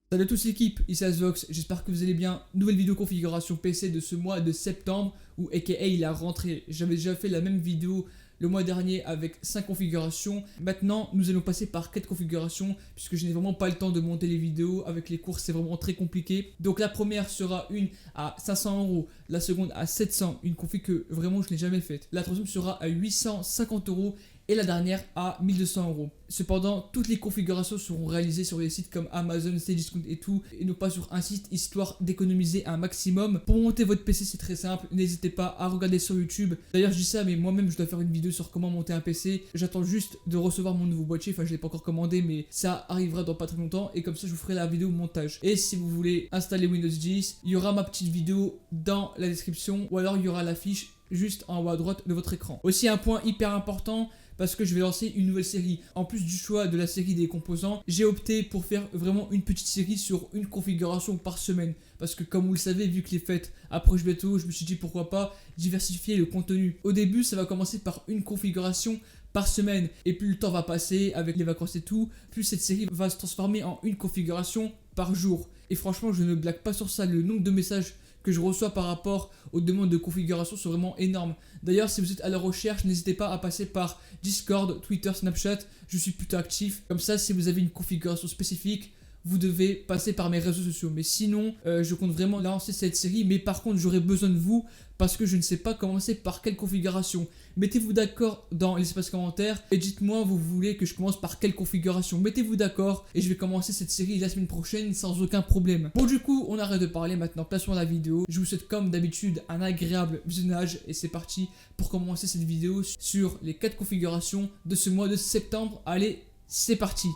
Salut à tous l'équipe, ici Asvox, j'espère que vous allez bien. Nouvelle vidéo configuration PC de ce mois de septembre où aka il a rentré. J'avais déjà fait la même vidéo le mois dernier avec 5 configurations. Maintenant nous allons passer par 4 configurations puisque je n'ai vraiment pas le temps de monter les vidéos. Avec les courses c'est vraiment très compliqué. Donc la première sera une à 500€, la seconde à 700, une config que vraiment je n'ai jamais faite. La troisième sera à 850€ et la dernière à 1200€. Cependant, toutes les configurations seront réalisées sur les sites comme Amazon, Cdiscount et tout, et non pas sur un site, histoire d'économiser un maximum. Pour monter votre PC, c'est très simple, n'hésitez pas à regarder sur YouTube. D'ailleurs, je dis ça, mais moi-même, je dois faire une vidéo sur comment monter un PC. J'attends juste de recevoir mon nouveau boîtier, enfin, je l'ai pas encore commandé, mais ça arrivera dans pas très longtemps, et comme ça, je vous ferai la vidéo montage. Et si vous voulez installer Windows 10, il y aura ma petite vidéo dans la description, ou alors il y aura l'affiche juste en haut à droite de votre écran. Aussi, un point hyper important, parce que je vais lancer une nouvelle série. En plus du choix de la série des composants, j'ai opté pour faire vraiment une petite série sur une configuration par semaine. Parce que comme vous le savez, vu que les fêtes approchent bientôt, je me suis dit pourquoi pas diversifier le contenu. Au début, ça va commencer par une configuration par semaine. Et plus le temps va passer avec les vacances et tout, plus cette série va se transformer en une configuration par jour. Et franchement, je ne blague pas sur ça. Le nombre de messages que je reçois par rapport aux demandes de configuration sont vraiment énormes. D'ailleurs, si vous êtes à la recherche, n'hésitez pas à passer par Discord, Twitter, Snapchat. Je suis plutôt actif. Comme ça, si vous avez une configuration spécifique, vous devez passer par mes réseaux sociaux. Mais sinon, je compte vraiment lancer cette série. Mais par contre, j'aurai besoin de vous parce que je ne sais pas commencer par quelle configuration. Mettez-vous d'accord dans l'espace commentaire et dites-moi vous voulez que je commence par quelle configuration. Mettez-vous d'accord et je vais commencer cette série la semaine prochaine sans aucun problème. Bon, du coup, on arrête de parler maintenant. Passons à la vidéo. Je vous souhaite comme d'habitude un agréable visionnage et c'est parti pour commencer cette vidéo sur les 4 configurations de ce mois de septembre. Allez, c'est parti.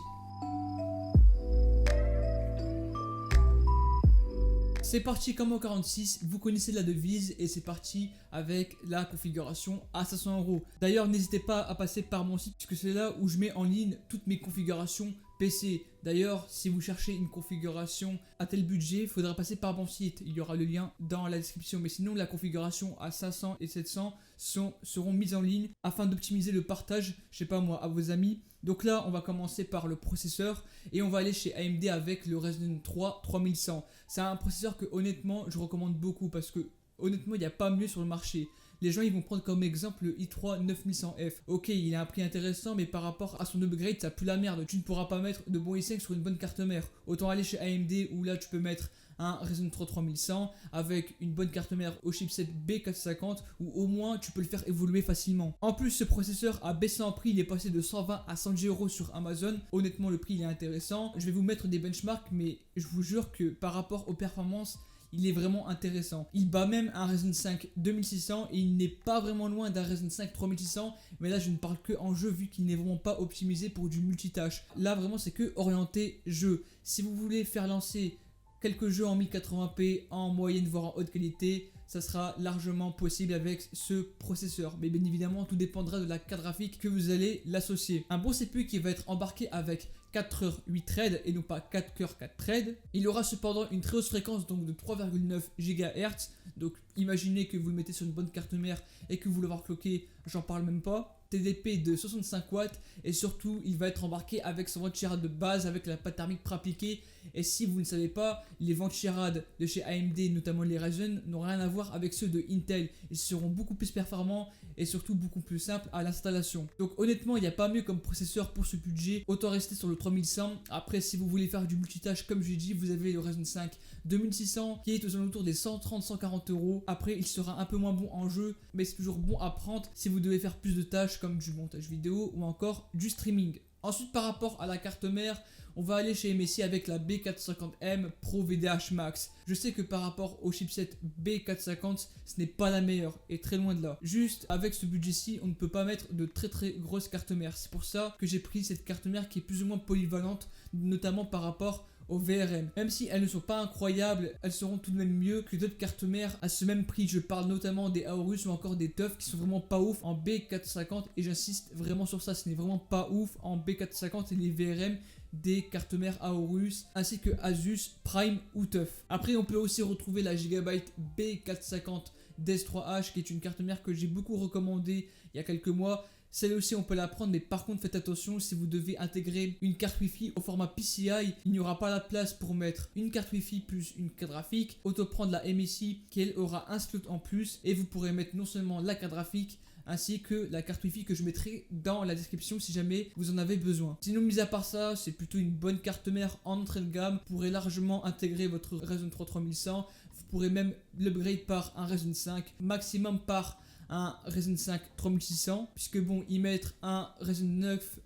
C'est parti comme en 46, vous connaissez la devise et c'est parti avec la configuration à 500€. D'ailleurs, n'hésitez pas à passer par mon site puisque c'est là où je mets en ligne toutes mes configurations PC. D'ailleurs, si vous cherchez une configuration à tel budget, il faudra passer par mon site. Il y aura le lien dans la description. Mais sinon, la configuration à 500 et 700 seront mises en ligne afin d'optimiser le partage, je sais pas moi, à vos amis. Donc là, on va commencer par le processeur et on va aller chez AMD avec le Ryzen 3 3100. C'est un processeur que honnêtement, je recommande beaucoup parce que honnêtement, il n'y a pas mieux sur le marché. Les gens ils vont prendre comme exemple le i3 9100F. Ok, il a un prix intéressant, mais par rapport à son upgrade, ça pue la merde. Tu ne pourras pas mettre de bon i5 sur une bonne carte mère. Autant aller chez AMD où là tu peux mettre un Ryzen 3 3100 avec une bonne carte mère au chipset B450 où au moins tu peux le faire évoluer facilement. En plus, ce processeur a baissé en prix, il est passé de 120 à 110€ sur Amazon. Honnêtement, le prix il est intéressant. Je vais vous mettre des benchmarks, mais je vous jure que par rapport aux performances, il est vraiment intéressant. Il bat même un Ryzen 5 2600 et il n'est pas vraiment loin d'un Ryzen 5 3600. Mais là, je ne parle que en jeu vu qu'il n'est vraiment pas optimisé pour du multitâche. Là, vraiment, c'est que orienté jeu. Si vous voulez faire lancer quelques jeux en 1080p en moyenne voire en haute qualité, ça sera largement possible avec ce processeur. Mais bien évidemment, tout dépendra de la carte graphique que vous allez l'associer. Un bon CPU qui va être embarqué avec 4 heures 8 threads et non pas 4 cœurs 4 threads. Il aura cependant une très haute fréquence donc de 3,9 GHz. Donc imaginez que vous le mettez sur une bonne carte mère et que vous l'overclockez, j'en parle même pas. TDP de 65 watts et surtout il va être embarqué avec son ventilo de base avec la pâte thermique préappliquée. Et si vous ne savez pas, les ventilades de chez AMD, notamment les Ryzen, n'ont rien à voir avec ceux de Intel. Ils seront beaucoup plus performants et surtout beaucoup plus simples à l'installation. Donc honnêtement, il n'y a pas mieux comme processeur pour ce budget. Autant rester sur le 3100. Après, si vous voulez faire du multitâche, comme j'ai dit, vous avez le Ryzen 5 2600 qui est aux alentours des 130-140€. Après, il sera un peu moins bon en jeu, mais c'est toujours bon à prendre si vous devez faire plus de tâches comme du montage vidéo ou encore du streaming. Ensuite, par rapport à la carte mère, on va aller chez MSI avec la B450M Pro VDH Max. Je sais que par rapport au chipset B450, ce n'est pas la meilleure et très loin de là. Juste avec ce budget-ci, on ne peut pas mettre de très grosses cartes mères. C'est pour ça que j'ai pris cette carte mère qui est plus ou moins polyvalente, notamment par rapport au VRM. Même si elles ne sont pas incroyables, elles seront tout de même mieux que d'autres cartes mères à ce même prix. Je parle notamment des Aorus ou encore des TUF qui sont vraiment pas ouf en B450 et j'insiste vraiment sur ça, ce n'est vraiment pas ouf en B450 et les VRM des cartes mères Aorus ainsi que Asus, Prime ou TUF. Après on peut aussi retrouver la Gigabyte B450 DS3H qui est une carte mère que j'ai beaucoup recommandée il y a quelques mois Celle aussi on peut la prendre, mais par contre faites attention, si vous devez intégrer une carte Wi-Fi au format PCI, il n'y aura pas la place pour mettre une carte Wi-Fi plus une carte graphique. Auto prendre la MSI qui elle aura un slot en plus et vous pourrez mettre non seulement la carte graphique ainsi que la carte Wi-Fi que je mettrai dans la description si jamais vous en avez besoin. Sinon, mis à part ça, c'est plutôt une bonne carte mère en entrée de gamme. Vous pourrez largement intégrer votre Ryzen 3 3100. Vous pourrez même l'upgrade par un Ryzen 5, maximum par un Ryzen 5 3600, puisque bon, y mettre un Ryzen 9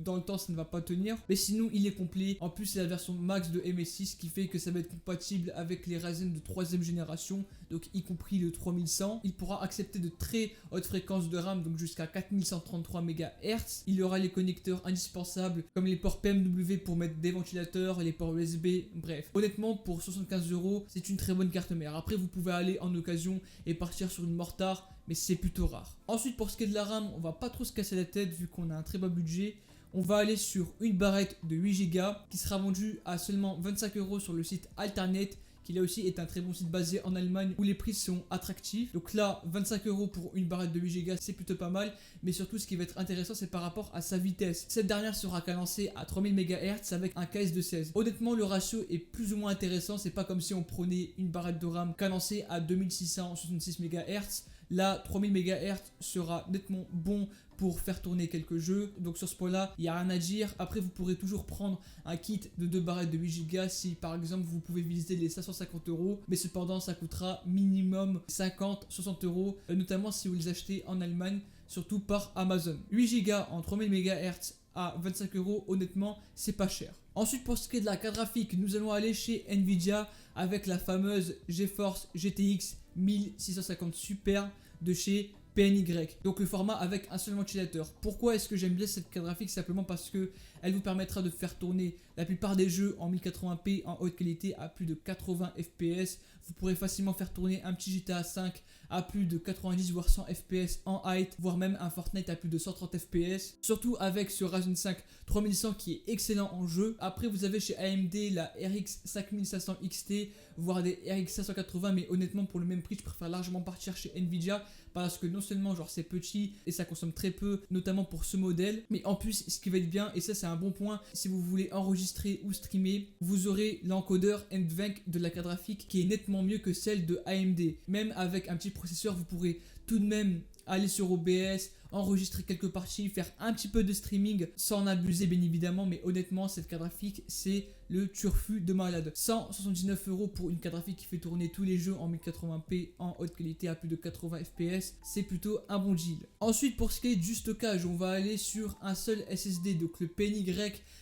dans le temps ça ne va pas tenir, mais sinon il est complet. En plus c'est la version max de MSI, ce qui fait que ça va être compatible avec les Ryzen de 3ème génération, donc y compris le 3100. Il pourra accepter de très hautes fréquences de RAM, donc jusqu'à 4133 MHz. Il y aura les connecteurs indispensables comme les ports PMW pour mettre des ventilateurs, les ports USB, bref. Honnêtement pour 75 € c'est une très bonne carte mère. Après vous pouvez aller en occasion et partir sur une Mortar, mais c'est plutôt rare. Ensuite pour ce qui est de la RAM, on va pas trop se casser la tête vu qu'on a un très bas budget. On va aller sur une barrette de 8 Go qui sera vendue à seulement 25 € sur le site Alternate, qui là aussi est un très bon site basé en Allemagne où les prix sont attractifs. Donc là 25 € pour une barrette de 8 Go c'est plutôt pas mal, mais surtout ce qui va être intéressant c'est par rapport à sa vitesse. Cette dernière sera cadencée à 3000 MHz avec un KS de 16. Honnêtement le ratio est plus ou moins intéressant, c'est pas comme si on prenait une barrette de RAM cadencée à 2666 MHz. Là 3000 MHz sera nettement bon pour faire tourner quelques jeux, donc sur ce point là il n'y a rien à dire. Après vous pourrez toujours prendre un kit de 2 barrettes de 8 Go si par exemple vous pouvez visiter les 550 €, mais cependant ça coûtera minimum 50-60 €, notamment si vous les achetez en Allemagne, surtout par Amazon. 8 Go en 3000 MHz à 25 €, honnêtement c'est pas cher. Ensuite pour ce qui est de la carte graphique, nous allons aller chez Nvidia avec la fameuse GeForce GTX 1650 Super de chez PNY, donc le format avec un seul ventilateur. Pourquoi est-ce que j'aime bien cette carte graphique? Simplement parce que elle vous permettra de faire tourner la plupart des jeux en 1080p en haute qualité à plus de 80 fps. Vous pourrez facilement faire tourner un petit GTA 5 à plus de 90 voire 100 fps en height, voire même un Fortnite à plus de 130 fps, surtout avec ce Ryzen 5 3100 qui est excellent en jeu. Après vous avez chez AMD la RX 5500 XT, voire des RX 580, mais honnêtement pour le même prix je préfère largement partir chez Nvidia parce que non seulement genre c'est petit et ça consomme très peu, notamment pour ce modèle, mais en plus ce qui va être bien, et ça c'est un bon point, si vous voulez enregistrer ou streamer, vous aurez l'encodeur NVENC de la carte graphique qui est nettement mieux que celle de AMD. Même avec un petit processeur vous pourrez tout de même aller sur OBS, enregistrer quelques parties, faire un petit peu de streaming sans en abuser bien évidemment, mais honnêtement cette carte graphique c'est le turfu de malade. 179 € pour une carte graphique qui fait tourner tous les jeux en 1080p en haute qualité à plus de 80 fps, c'est plutôt un bon deal. Ensuite pour ce qui est du stockage, on va aller sur un seul SSD, donc le PNY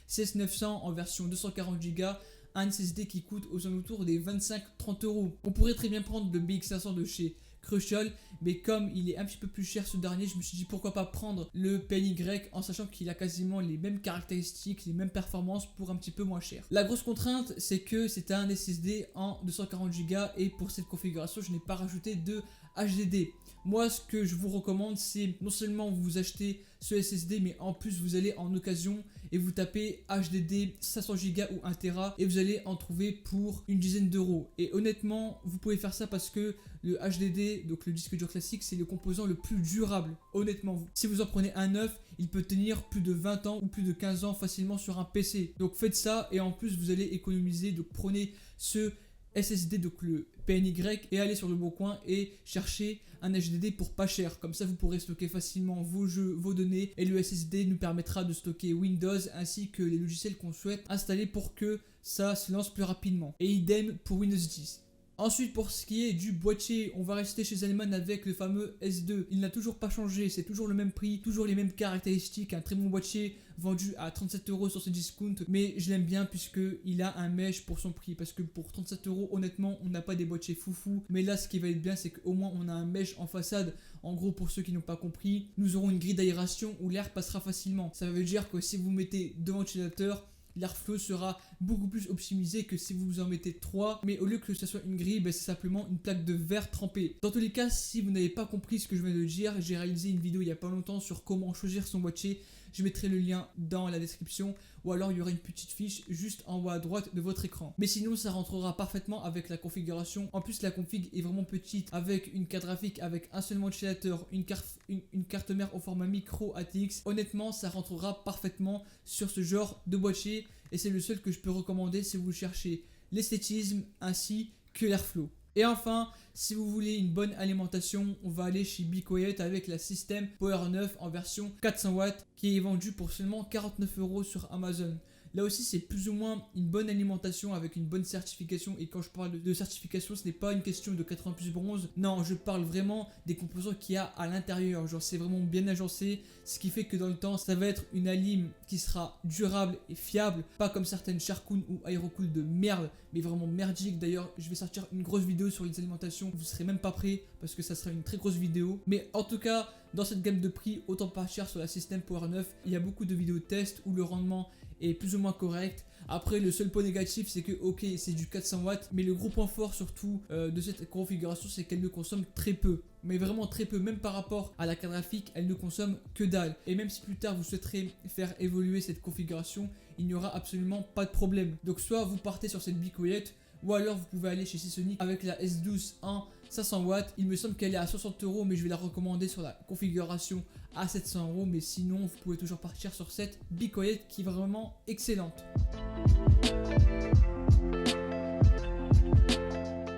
16900 en version 240 Go, un SSD qui coûte aux alentours des 25-30 €. On pourrait très bien prendre le BX500 de chez Crucial, mais comme il est un petit peu plus cher ce dernier, je me suis dit pourquoi pas prendre le PNY en sachant qu'il a quasiment les mêmes caractéristiques, les mêmes performances pour un petit peu moins cher. La grosse contrainte c'est que c'est un SSD en 240 Go et pour cette configuration je n'ai pas rajouté de HDD. Moi ce que je vous recommande c'est non seulement vous achetez ce SSD mais en plus vous allez en occasion et vous tapez HDD 500 Go ou 1 Tera et vous allez en trouver pour une dizaine d'euros. Et honnêtement vous pouvez faire ça parce que le HDD, donc le disque dur classique, c'est le composant le plus durable, honnêtement. Si vous en prenez un neuf, il peut tenir plus de 20 ans ou plus de 15 ans facilement sur un PC. Donc faites ça et en plus vous allez économiser, donc prenez ce SSD, donc le PNY, et allez sur le bon coin et cherchez un HDD pour pas cher. Comme ça vous pourrez stocker facilement vos jeux, vos données, et le SSD nous permettra de stocker Windows ainsi que les logiciels qu'on souhaite installer pour que ça se lance plus rapidement. Et idem pour Windows 10. Ensuite pour ce qui est du boîtier, on va rester chez Zelman avec le fameux S2. Il n'a toujours pas changé, c'est toujours le même prix, toujours les mêmes caractéristiques, un très bon boîtier vendu à 37 € sur ce discount, mais je l'aime bien puisqu'il a un mesh pour son prix, parce que pour 37 € honnêtement on n'a pas des boîtiers foufou, mais là ce qui va être bien c'est qu'au moins on a un mesh en façade. En gros pour ceux qui n'ont pas compris, nous aurons une grille d'aération où l'air passera facilement. Ça veut dire que si vous mettez deux ventilateurs, l'airflow sera beaucoup plus optimisé que si vous en mettez 3, mais au lieu que ce soit une grille, c'est simplement une plaque de verre trempée. Dans tous les cas, si vous n'avez pas compris ce que je viens de dire, j'ai réalisé une vidéo il n'y a pas longtemps sur comment choisir son boîtier. je mettrai le lien dans la description, ou alors il y aura une petite fiche juste en haut à droite de votre écran. Mais sinon ça rentrera parfaitement avec la configuration. En plus la config est vraiment petite, avec une carte graphique, avec un seul ventilateur, une carte mère au format micro ATX. Honnêtement ça rentrera parfaitement sur ce genre de boîtier, et c'est le seul que je peux recommander si vous cherchez l'esthétisme ainsi que l'airflow. Et enfin, si vous voulez une bonne alimentation, on va aller chez Be Quiet avec la System Power 9 en version 400 watts qui est vendue pour seulement 49 € sur Amazon. Là aussi, c'est plus ou moins une bonne alimentation avec une bonne certification. Et quand je parle de certification, ce n'est pas une question de 80 plus bronze. Non, je parle vraiment des composants qu'il y a à l'intérieur. Genre, c'est vraiment bien agencé. Ce qui fait que dans le temps, ça va être une alim qui sera durable et fiable. Pas comme certaines Sharkoon ou Aerocool de merde, mais vraiment merdique. D'ailleurs, je vais sortir une grosse vidéo sur les alimentations. Vous serez même pas prêts parce que ça sera une très grosse vidéo. Mais en tout cas, dans cette gamme de prix, autant pas cher sur la System Power 9, il y a beaucoup de vidéos tests où le rendement est plus ou moins correct. Après, le seul point négatif, c'est que ok, c'est du 400 watts, mais le gros point fort surtout de cette configuration, c'est qu'elle ne consomme très peu. Mais vraiment très peu, même par rapport à la carte graphique, elle ne consomme que dalle. Et même si plus tard vous souhaiterez faire évoluer cette configuration, il n'y aura absolument pas de problème. Donc soit vous partez sur cette Be Quiet, ou alors vous pouvez aller chez Seasonic avec la S12 en 500 watts. Il me semble qu'elle est à 60 €, mais je vais la recommander sur la configuration à 700 €. Mais sinon, vous pouvez toujours partir sur cette Be Quiet qui est vraiment excellente.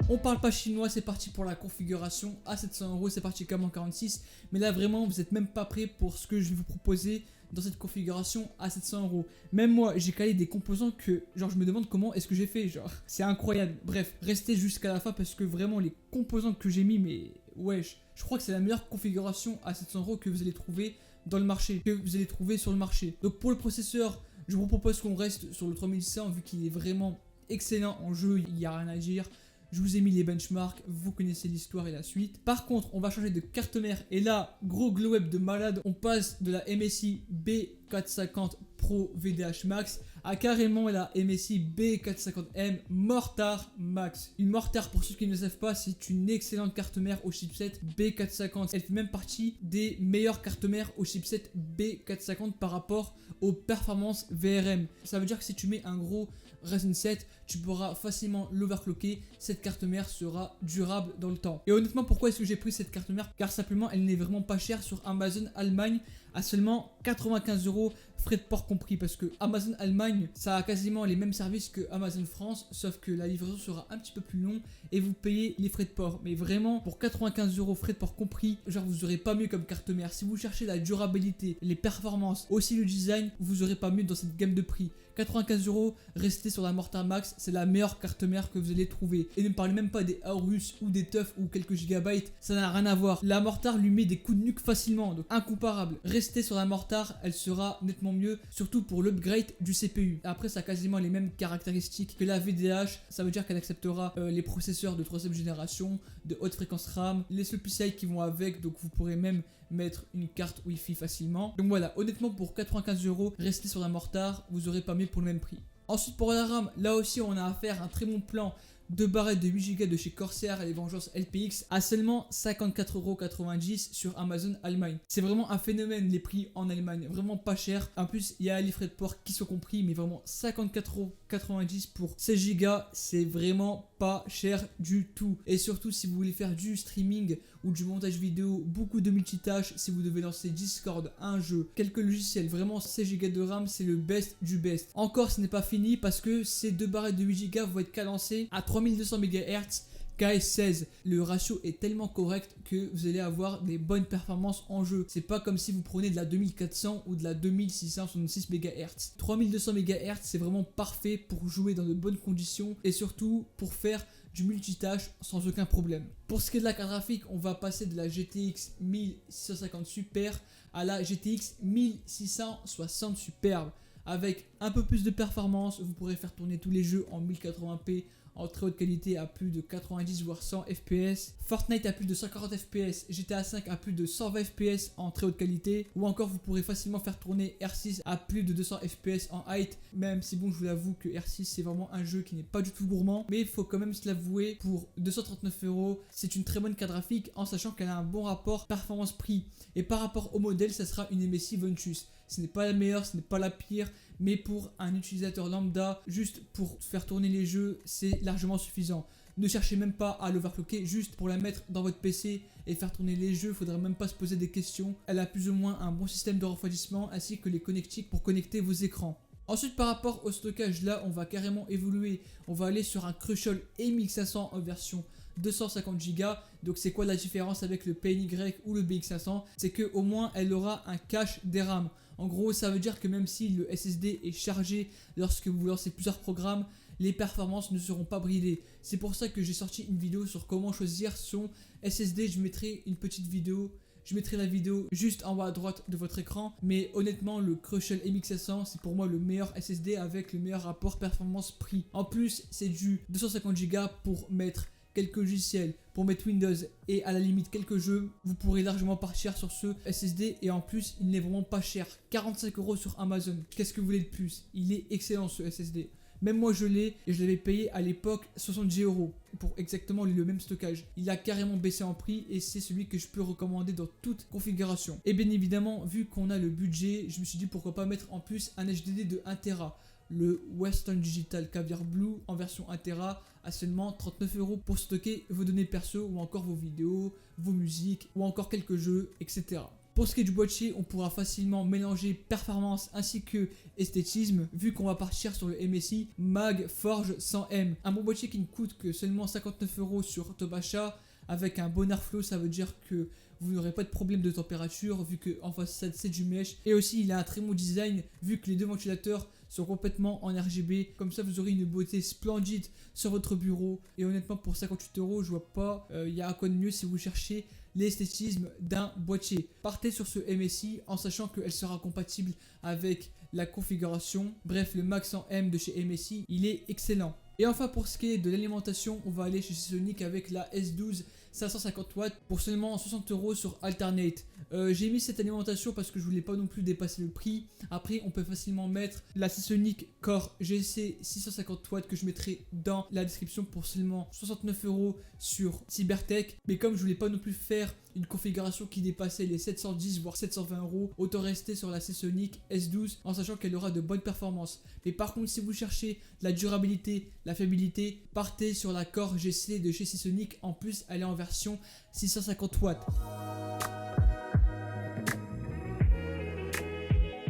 On parle pas chinois, c'est parti pour la configuration à 700 €, c'est parti comme en 46. Mais là vraiment, vous n'êtes même pas prêts pour ce que je vais vous proposer dans cette configuration à 700 €. Même moi, j'ai calé des composants que, genre, je me demande comment est-ce que j'ai fait, genre, c'est incroyable. Bref, restez jusqu'à la fin parce que vraiment, les composants que j'ai mis, mais wesh, je crois que c'est la meilleure configuration à 700 € que vous allez trouver dans le marché, que vous allez trouver sur le marché. Donc pour le processeur, je vous propose qu'on reste sur le 3600 vu qu'il est vraiment excellent en jeu, il n'y a rien à dire. Je vous ai mis les benchmarks, vous connaissez l'histoire et la suite. Par contre, on va changer de carte mère. Et là, gros glow up de malade. On passe de la MSI B450 Pro VDH Max à carrément la MSI B450M Mortar Max. Une Mortar, pour ceux qui ne le savent pas, c'est une excellente carte mère au chipset B450. Elle fait même partie des meilleures cartes mères au chipset B450 par rapport aux performances VRM. Ça veut dire que si tu mets un gros Ryzen 7, tu pourras facilement l'overclocker. Cette carte mère sera durable dans le temps. Et honnêtement, pourquoi est-ce que j'ai pris cette carte mère? Car simplement, elle n'est vraiment pas chère sur Amazon Allemagne à seulement 95 €, frais de port compris. Parce que Amazon Allemagne, ça a quasiment les mêmes services que Amazon France, sauf que la livraison sera un petit peu plus longue et vous payez les frais de port. Mais vraiment, pour 95 € frais de port compris, genre vous aurez pas mieux comme carte mère. Si vous cherchez la durabilité, les performances, aussi le design, vous aurez pas mieux dans cette gamme de prix. 95 €, restez sur la Mortar Max, c'est la meilleure carte mère que vous allez trouver. Et ne me parlez même pas des Aorus ou des TUF ou quelques gigabytes, ça n'a rien à voir. La Mortar lui met des coups de nuque facilement, donc incomparable. Restez sur la Mortar, elle sera nettement mieux, surtout pour l'upgrade du CPU. Après, ça a quasiment les mêmes caractéristiques que la VDH, ça veut dire qu'elle acceptera les processeurs de 3ème génération, de haute fréquence RAM, les seuls PCI qui vont avec, donc vous pourrez même mettre une carte Wi-Fi facilement. Donc voilà, honnêtement pour 95 €, restez sur la Mortar, vous aurez pas mieux pour le même prix. Ensuite pour la RAM, là aussi on a affaire à un très bon plan. 2 barrettes de 8 Go de chez Corsair et les Vengeance LPX à seulement 54,90 € sur Amazon Allemagne. C'est vraiment un phénomène les prix en Allemagne, vraiment pas cher. En plus il y a les frais de port qui sont compris, mais vraiment 54,90 € pour 16 Go, c'est vraiment pas cher du tout. Et surtout si vous voulez faire du streaming ou du montage vidéo, beaucoup de multitâches, si vous devez lancer Discord, un jeu, quelques logiciels, vraiment 16 Go de RAM c'est le best du best. Encore ce n'est pas fini parce que ces 2 barrettes de 8 Go vont être cadencées à 3200 MHz KS16. Le ratio est tellement correct que vous allez avoir des bonnes performances en jeu. C'est pas comme si vous prenez de la 2400 ou de la 2666 MHz. 3200 MHz c'est vraiment parfait pour jouer dans de bonnes conditions et surtout pour faire du multitâche sans aucun problème. Pour ce qui est de la carte graphique, on va passer de la GTX 1650 Super à la GTX 1660 Superbe avec un peu plus de performance, vous pourrez faire tourner tous les jeux en 1080p en très haute qualité à plus de 90 voire 100 fps, Fortnite à plus de 140 fps, GTA 5 à plus de 120 fps en très haute qualité, ou encore vous pourrez facilement faire tourner R6 à plus de 200 fps en height, même si bon, je vous l'avoue que R6 c'est vraiment un jeu qui n'est pas du tout gourmand, mais il faut quand même se l'avouer, pour 239€, c'est une très bonne carte graphique en sachant qu'elle a un bon rapport performance-prix. Et par rapport au modèle, ça sera une MSI Ventus. Ce n'est pas la meilleure, ce n'est pas la pire, mais pour un utilisateur lambda, juste pour faire tourner les jeux, c'est largement suffisant. Ne cherchez même pas à l'overclocker, juste pour la mettre dans votre PC et faire tourner les jeux, il ne faudra même pas se poser des questions. Elle a plus ou moins un bon système de refroidissement ainsi que les connectiques pour connecter vos écrans. Ensuite, par rapport au stockage, là on va carrément évoluer. On va aller sur un Crucial MX500 en version 250Go. Donc c'est quoi la différence avec le PNY ou le BX500? C'est qu'au moins elle aura un cache des RAM. En gros, ça veut dire que même si le SSD est chargé lorsque vous lancez plusieurs programmes, les performances ne seront pas bridées. C'est pour ça que j'ai sorti une vidéo sur comment choisir son SSD. Je mettrai une petite vidéo. Je mettrai la vidéo juste en bas à droite de votre écran. Mais honnêtement, le Crucial MX500, c'est pour moi le meilleur SSD avec le meilleur rapport performance-prix. En plus, c'est du 250Go pour mettre quelques logiciels, pour mettre Windows et à la limite quelques jeux. Vous pourrez largement partir sur ce SSD et en plus, il n'est vraiment pas cher. 45€ sur Amazon. Qu'est-ce que vous voulez de plus? Il est excellent ce SSD. Même moi je l'ai et je l'avais payé à l'époque 70€ pour exactement le même stockage. Il a carrément baissé en prix et c'est celui que je peux recommander dans toute configuration. Et bien évidemment, vu qu'on a le budget, je me suis dit pourquoi pas mettre en plus un HDD de 1TB. Le Western Digital Caviar Blue en version 1TB à seulement 39€ pour stocker vos données perso ou encore vos vidéos, vos musiques ou encore quelques jeux, etc. Pour ce qui est du boîtier, on pourra facilement mélanger performance ainsi que esthétisme, vu qu'on va partir sur le MSI Mag Forge 100M. Un bon boîtier qui ne coûte que seulement 59€ sur Top Achat, avec un bon airflow, ça veut dire que vous n'aurez pas de problème de température, vu que en façade c'est du mesh. Et aussi il a un très bon design, vu que les deux ventilateurs sont complètement en RGB. Comme ça vous aurez une beauté splendide sur votre bureau. Et honnêtement pour 58€, je vois pas, il y a à quoi de mieux si vous cherchez l'esthétisme d'un boîtier. Partez sur ce MSI en sachant qu'elle sera compatible avec la configuration. Bref, le Mag 100M de chez MSI, il est excellent. Et enfin pour ce qui est de l'alimentation, on va aller chez Seasonic avec la S12 550W pour seulement 60€ sur Alternate. J'ai mis cette alimentation parce que je voulais pas non plus dépasser le prix. Après on peut facilement mettre la Seasonic Core GC 650W que je mettrai dans la description pour seulement 69€ sur Cybertech. Mais comme je voulais pas non plus faire une configuration qui dépassait les 710 voire 720€, autant rester sur la Seasonic S12 en sachant qu'elle aura de bonnes performances. Mais par contre si vous cherchez la durabilité, la fiabilité, partez sur la Core GC de chez Seasonic. En plus elle est en version 650W.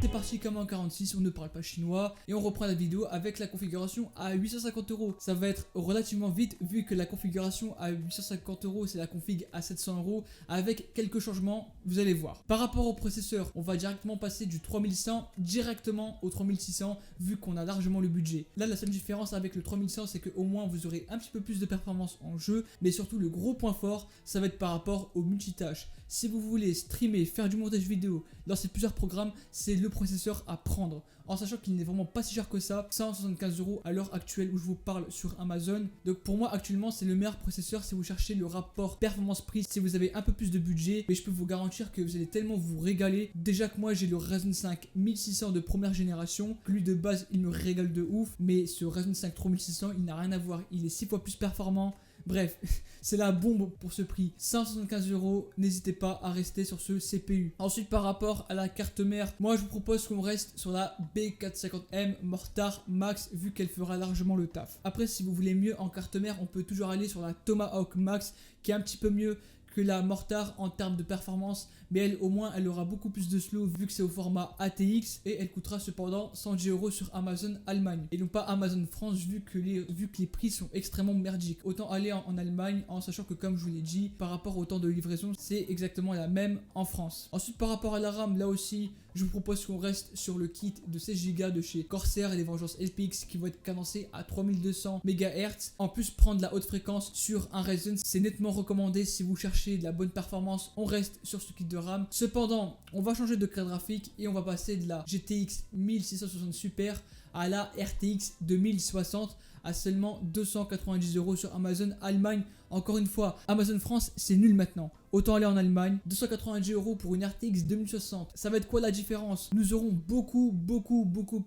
C'est parti comme en 46, on ne parle pas chinois et on reprend la vidéo avec la configuration à 850€. Ça va être relativement vite vu que la configuration à 850€, c'est la config à 700€ avec quelques changements, vous allez voir. Par rapport au processeur, on va directement passer du 3100 directement au 3600 vu qu'on a largement le budget. Là la seule différence avec le 3100 c'est qu'au moins vous aurez un petit peu plus de performance en jeu, mais surtout le gros point fort ça va être par rapport au multitâche. Si vous voulez streamer, faire du montage vidéo, lancer plusieurs programmes, c'est le processeur à prendre. En sachant qu'il n'est vraiment pas si cher que ça, 175€ à l'heure actuelle où je vous parle sur Amazon. Donc pour moi actuellement c'est le meilleur processeur si vous cherchez le rapport performance-prix, si vous avez un peu plus de budget. Mais je peux vous garantir que vous allez tellement vous régaler. Déjà que moi j'ai le Ryzen 5 1600 de première génération, que lui de base il me régale de ouf. Mais ce Ryzen 5 3600 il n'a rien à voir, il est 6 fois plus performant. Bref, c'est la bombe pour ce prix. 175€, n'hésitez pas à rester sur ce CPU. Ensuite, par rapport à la carte mère, moi je vous propose qu'on reste sur la B450M Mortar Max, vu qu'elle fera largement le taf. Après, si vous voulez mieux en carte mère, on peut toujours aller sur la Tomahawk Max, qui est un petit peu mieux que la Mortar en termes de performance, mais elle au moins elle aura beaucoup plus de slow vu que c'est au format ATX et elle coûtera cependant 110€ sur Amazon Allemagne et non pas Amazon France vu que les prix sont extrêmement merdiques. Autant aller en Allemagne en sachant que comme je vous l'ai dit, par rapport au temps de livraison c'est exactement la même en France. Ensuite par rapport à la RAM, là aussi je vous propose qu'on reste sur le kit de 16Go de chez Corsair et les Vengeance LPX qui vont être cadencés à 3200 MHz. En plus prendre la haute fréquence sur un Ryzen c'est nettement recommandé si vous cherchez de la bonne performance, on reste sur ce kit de RAM. Cependant, on va changer de carte graphique et on va passer de la GTX 1660 Super à la RTX 2060 à seulement 290 € sur Amazon Allemagne. Encore une fois, Amazon France, c'est nul maintenant. Autant aller en Allemagne. 290 € pour une RTX 2060. Ça va être quoi la différence? Nous aurons beaucoup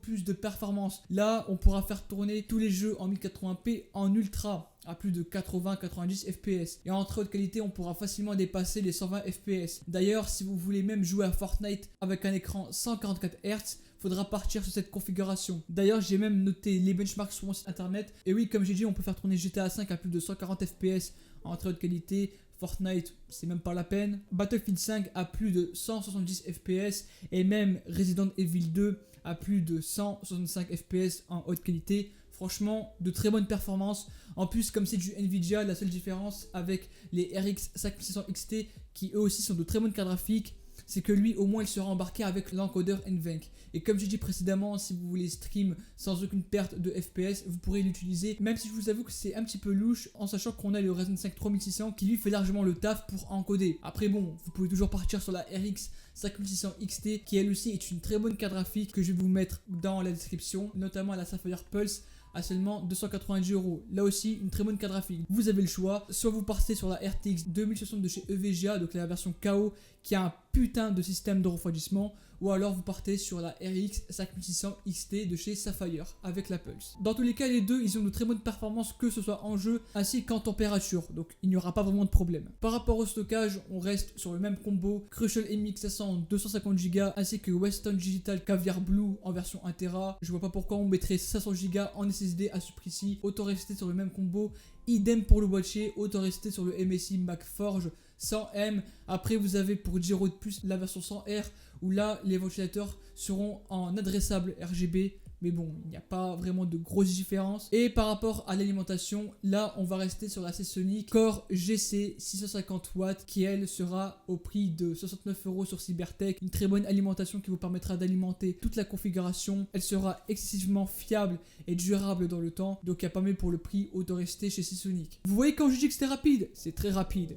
plus de performance. Là, on pourra faire tourner tous les jeux en 1080p en ultra à plus de 80-90 fps. Et en très haute qualité, on pourra facilement dépasser les 120 fps. D'ailleurs, si vous voulez même jouer à Fortnite avec un écran 144 Hz, faudra partir sur cette configuration. D'ailleurs, j'ai même noté les benchmarks sur mon site internet. Et oui, comme j'ai dit, on peut faire tourner GTA 5 à plus de 140 fps en très haute qualité. Fortnite, c'est même pas la peine. Battlefield 5 à plus de 170 fps. Et même Resident Evil 2 à plus de 165 fps en haute qualité. Franchement, de très bonnes performances. En plus, comme c'est du Nvidia, la seule différence avec les RX 5600 XT, qui eux aussi sont de très bonnes cartes graphiques, c'est que lui, au moins, il sera embarqué avec l'encodeur NVENC. Et comme j'ai dit précédemment, si vous voulez stream sans aucune perte de FPS, vous pourrez l'utiliser. Même si je vous avoue que c'est un petit peu louche, en sachant qu'on a le Ryzen 5 3600 qui lui fait largement le taf pour encoder. Après bon, vous pouvez toujours partir sur la RX 5600 XT, qui elle aussi est une très bonne carte graphique que je vais vous mettre dans la description, notamment la Sapphire Pulse à seulement 290 €. Là aussi, une très bonne carte graphique. Vous avez le choix, soit vous partez sur la RTX 2060 de chez EVGA, donc la version KO, qui a un putain de système de refroidissement, ou alors vous partez sur la RX 5600 XT de chez Sapphire avec la Pulse. Dans tous les cas, les deux, ils ont de très bonnes performances, que ce soit en jeu ainsi qu'en température, donc il n'y aura pas vraiment de problème. Par rapport au stockage, on reste sur le même combo, Crucial MX 500 250 Go ainsi que Western Digital Caviar Blue en version 1 Tera. Je vois pas pourquoi on mettrait 500 Go en SSD à ce prix-ci. Autant rester sur le même combo. Idem pour le boîtier, autant rester sur le MSI MacForge 100M. Après, vous avez pour 10 € de plus la version 100R, où là, les ventilateurs seront en adressable RGB. Mais bon, il n'y a pas vraiment de grosses différences. Et par rapport à l'alimentation, là, on va rester sur la Seasonic Core GC 650 watts, qui elle sera au prix de 69 € sur Cybertech. Une très bonne alimentation qui vous permettra d'alimenter toute la configuration. Elle sera excessivement fiable et durable dans le temps. Donc, il n'y a pas mieux pour le prix, autant rester chez Seasonic. Vous voyez quand je dis que c'était rapide? C'est très rapide.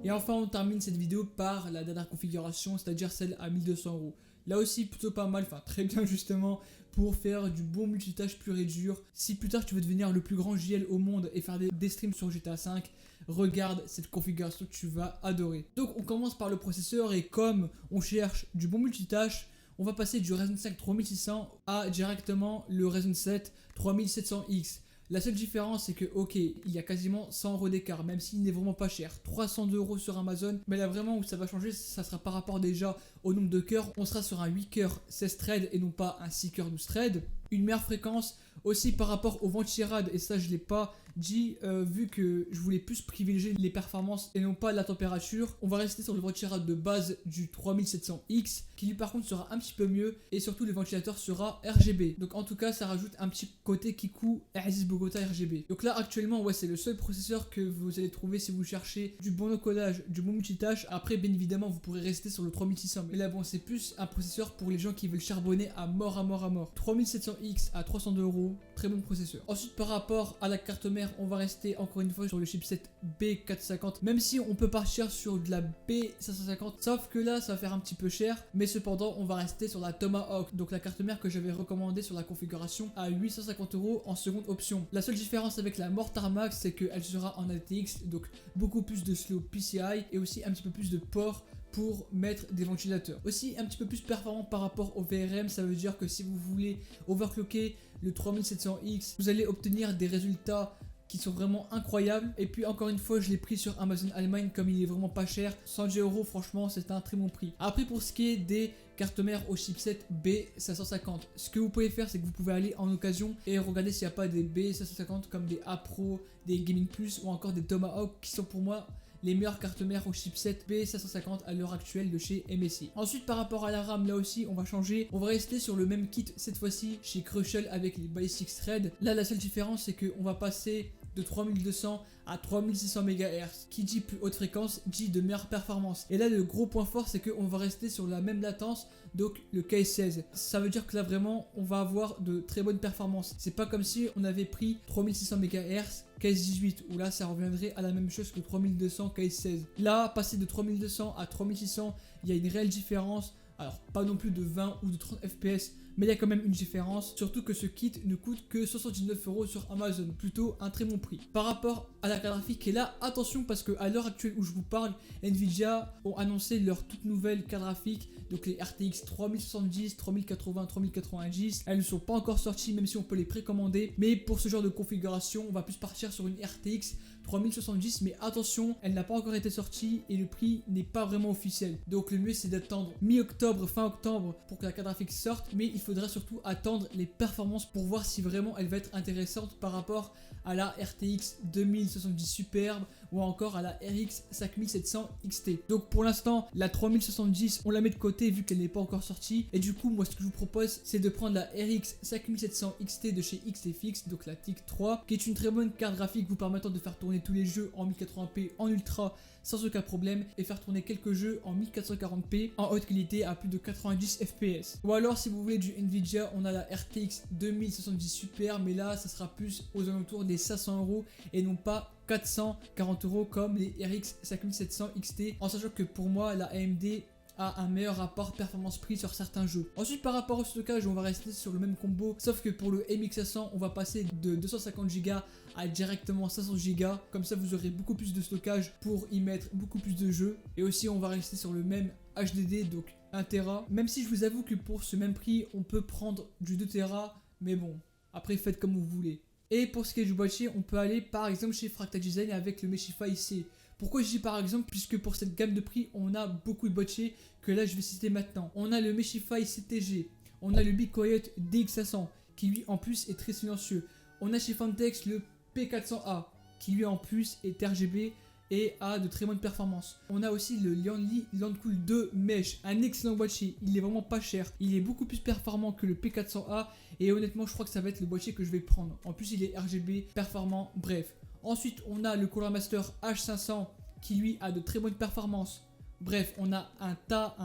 Et enfin, on termine cette vidéo par la dernière configuration, c'est-à-dire celle à 1200 €. Là aussi, plutôt pas mal, enfin très bien justement, pour faire du bon multitâche pur et dur. Si plus tard tu veux devenir le plus grand JL au monde et faire des streams sur GTA 5, regarde cette configuration que tu vas adorer. Donc on commence par le processeur, et comme on cherche du bon multitâche, on va passer du Ryzen 5 3600 à directement le Ryzen 7 3700X. La seule différence, c'est que, ok, il y a quasiment 100 € d'écart, même s'il n'est vraiment pas cher. 302 € sur Amazon, mais là vraiment où ça va changer, ça sera par rapport déjà au nombre de cœurs. On sera sur un 8 cœurs 16 threads et non pas un 6 cœurs 12 threads. Une meilleure fréquence aussi par rapport au ventirad, et ça je l'ai pas dit, vu que je voulais plus privilégier les performances et non pas la température. On va rester sur le ventirad de base du 3700X, qui lui par contre sera un petit peu mieux, et surtout le ventilateur sera RGB. Donc en tout cas ça rajoute un petit côté Kiku Aziz Bogota RGB. Donc là actuellement ouais, c'est le seul processeur que vous allez trouver si vous cherchez du bon encodage, du bon multitâche. Après bien évidemment vous pourrez rester sur le 3600, mais là bon, c'est plus un processeur pour les gens qui veulent charbonner à mort. 3700X à 302 €, très bon processeur. Ensuite par rapport à la carte mère, on va rester encore une fois sur le chipset B450, même si on peut partir sur de la B550, sauf que là ça va faire un petit peu cher, mais cependant on va rester sur la Tomahawk, donc la carte mère que j'avais recommandée sur la configuration à 850 € en seconde option. La seule différence avec la Mortar Max, c'est qu'elle sera en ATX, donc beaucoup plus de slow PCI et aussi un petit peu plus de port pour mettre des ventilateurs. Aussi un petit peu plus performant par rapport au VRM, ça veut dire que si vous voulez overclocker le 3700X, vous allez obtenir des résultats qui sont vraiment incroyables. Et puis encore une fois, je l'ai pris sur Amazon Allemagne, comme il est vraiment pas cher, 110 €, franchement c'est un très bon prix. Après pour ce qui est des cartes mères au chipset B550, ce que vous pouvez faire, c'est que vous pouvez aller en occasion et regarder s'il n'y a pas des B550 comme des A Pro, des Gaming Plus ou encore des Tomahawk, qui sont pour moi les meilleures cartes mères au chipset B550 à l'heure actuelle de chez MSI. Ensuite par rapport à la RAM, là aussi on va changer, on va rester sur le même kit cette fois-ci chez Crucial avec les Ballistic Thread. Là la seule différence, c'est qu'on va passer de 3200 à 3600 MHz. Qui dit plus haute fréquence dit de meilleure performance. Et là le gros point fort, c'est qu'on va rester sur la même latence, donc le K16. Ça veut dire que là vraiment on va avoir de très bonnes performances. C'est pas comme si on avait pris 3600 MHz K18, où là ça reviendrait à la même chose que 3200 K16. Là, passer de 3200 à 3600, il y a une réelle différence. Alors pas non plus de 20 ou de 30 FPS, mais il y a quand même une différence, surtout que ce kit ne coûte que 79€ sur Amazon, plutôt un très bon prix. Par rapport à la carte graphique, et là attention parce qu'à l'heure actuelle où je vous parle, Nvidia ont annoncé leur toute nouvelle carte graphique, donc les RTX 3070, 3080, 3090, elles ne sont pas encore sorties même si on peut les précommander, mais pour ce genre de configuration, on va plus partir sur une RTX 3070, mais attention, elle n'a pas encore été sortie et le prix n'est pas vraiment officiel. Donc le mieux c'est d'attendre mi-octobre, fin octobre pour que la carte graphique sorte, mais il faudra surtout attendre les performances pour voir si vraiment elle va être intéressante par rapport à la RTX 2070 Superbe ou encore à la RX 5700 XT. Donc pour l'instant, la 3070, on la met de côté vu qu'elle n'est pas encore sortie. Et du coup, moi ce que je vous propose, c'est de prendre la RX 5700 XT de chez XTFX, donc la TIC 3, qui est une très bonne carte graphique vous permettant de faire tourner tous les jeux en 1080p en ultra sans aucun problème et faire tourner quelques jeux en 1440p en haute qualité à plus de 90 fps. Ou alors si vous voulez du Nvidia, on a la RTX 2070 Super, mais là ça sera plus aux alentours des 500€ et non pas 440€ comme les RX 5700 XT, en sachant que pour moi la AMD a un meilleur rapport performance-prix sur certains jeux. Ensuite par rapport au stockage, on va rester sur le même combo, sauf que pour le MX500 on va passer de 250Go à directement 500Go, comme ça vous aurez beaucoup plus de stockage pour y mettre beaucoup plus de jeux. Et aussi on va rester sur le même HDD, donc 1TB, même si je vous avoue que pour ce même prix on peut prendre du 2TB, mais bon, après faites comme vous voulez. Et pour ce qui est du boîtier, on peut aller par exemple chez Fractal Design avec le Meshify C. Pourquoi je dis par exemple? Puisque pour cette gamme de prix, on a beaucoup de boîtiers que là je vais citer maintenant. On a le Meshify CTG, on a le Be Quiet DX500 qui lui en plus est très silencieux. On a chez Fantex le P400A qui lui en plus est RGB et a de très bonnes performances. On a aussi le Lianli Landcool 2 Mesh, un excellent boîtier, il est vraiment pas cher, il est beaucoup plus performant que le P400A et honnêtement je crois que ça va être le boîtier que je vais prendre. En plus il est RGB, performant, bref. Ensuite on a le Cooler Master H500 qui lui a de très bonnes performances. Bref, on a un tas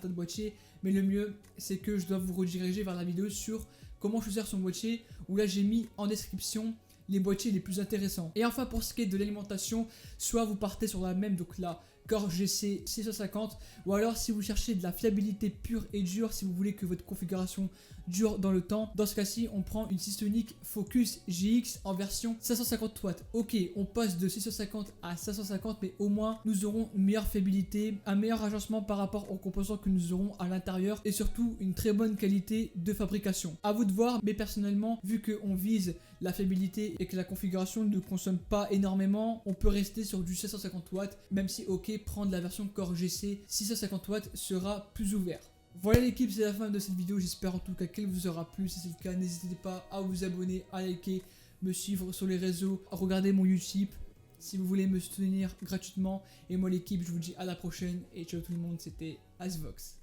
de boîtiers, mais le mieux c'est que je dois vous rediriger vers la vidéo sur comment choisir son boîtier, où là j'ai mis en description les boîtiers les plus intéressants. Et enfin pour ce qui est de l'alimentation, soit vous partez sur la même, donc la Core GC 650, ou alors si vous cherchez de la fiabilité pure et dure, si vous voulez que votre configuration dure dans le temps, dans ce cas-ci on prend une Systonic Focus GX en version 550 watts. Ok, on passe de 650 à 550, mais au moins nous aurons une meilleure fiabilité, un meilleur agencement par rapport aux composants que nous aurons à l'intérieur et surtout une très bonne qualité de fabrication. À vous de voir, mais personnellement, vu qu'on vise la fiabilité et que la configuration ne consomme pas énormément, on peut rester sur du 750 watts, même si ok, prendre la version Core GC 650 watts sera plus ouvert. Voilà l'équipe, c'est la fin de cette vidéo, j'espère en tout cas qu'elle vous aura plu. Si c'est le cas, n'hésitez pas à vous abonner, à liker, me suivre sur les réseaux, à regarder mon YouTube si vous voulez me soutenir gratuitement. Et moi l'équipe, je vous dis à la prochaine et ciao tout le monde, c'était Asvox.